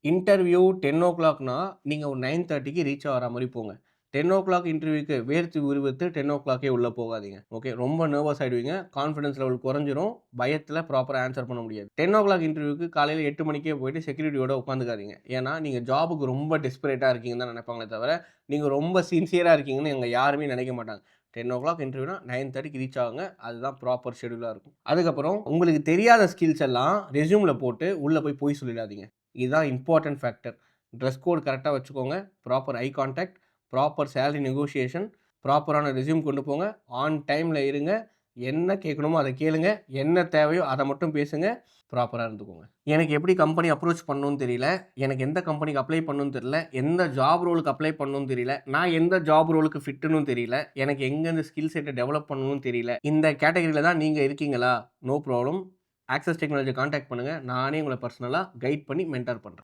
Interview 10:00னா நீங்க ஒரு 9:30க்கு reach ஆகுற மாரி போங்க. 10:00 இன்டர்வியூக்கு வேர்த்து விறுவிறுத்து 10:00 உள்ள போகாதீங்க. ஓகே. ரொம்ப நர்வஸ் ஆயிடுவீங்க. கான்ஃபிடன்ஸ் லெவல் குறைஞ்சிரும். பயத்துல ப்ராப்பரா ஆன்ஸர் பண்ண முடியாது. 10:00 இன்டர்வியூக்கு காலையில 8 மணிக்கே போயிட்டு செக்யூரிட்டியோட உட்காந்துக்காதீங்க. ஏன்னா, நீங்க ஜாப்க்கு ரொம்ப டெஸ்பரேட்டா இருக்கீங்கன்னு தான் நினைப்பாங்களே தவிர, நீங்க ரொம்ப சின்சியரா இருக்கீங்கன்னு அங்க யாருமே நினைக்க மாட்டாங்க. 10:00 இன்டர்வியூனா 9:30க்கு ரீச் ஆகுங்க. அதுதான் ப்ராப்பர் ஷெட்யூலா இருக்கும். அதுக்கப்புறம் உங்களுக்கு தெரியாத ஸ்கில்ஸ் எல்லாம் ரெஸ்யூம்ல போட்டு உள்ள போய் பொய் சொல்லிடாதீங்க. இதுதான் இம்பார்ட்டன்ட் ஃபேக்டர். டிரெஸ் கோட் கரெக்ட்டா வச்சுக்கோங்க. Proper eye contact, proper salary negotiation, ப்ராப்பரான ரெஸ்யூம் கொண்டு போங்க. ஆன் டைம்ல இருங்க. என்ன கேட்கணுமோ அத கேளுங்க. என்ன தேவையோ அத மட்டும் பேசுங்க. ப்ராப்பரா இருந்துக்கோங்க. எனக்கு எப்படி கம்பெனி அப்ரோச் பண்ணணும்னு தெரியல. எனக்கு எந்த கம்பெனிக்கு அப்ளை பண்ணணும்னு தெரியல. எந்த ஜாப் ரோலுக்கு அப்ளை பண்ணணும்னு தெரியல. நான் எந்த ஜாப் ரோலுக்கு ஃபிட்டுன்னும் தெரியல. எனக்கு எங்கேருந்து ஸ்கில் செட்ட டெவலப் பண்ணணும்னு தெரியல. இந்த கேட்டகரியில தான் நீங்க இருக்கீங்களா? No problem. ஆக்சஸ் டெக்னாலஜிய கான்டாக்ட் பண்ணுங்க. நானே உங்கள பர்சனலா கைட் பண்ணி மென்டார் பண்றேன்.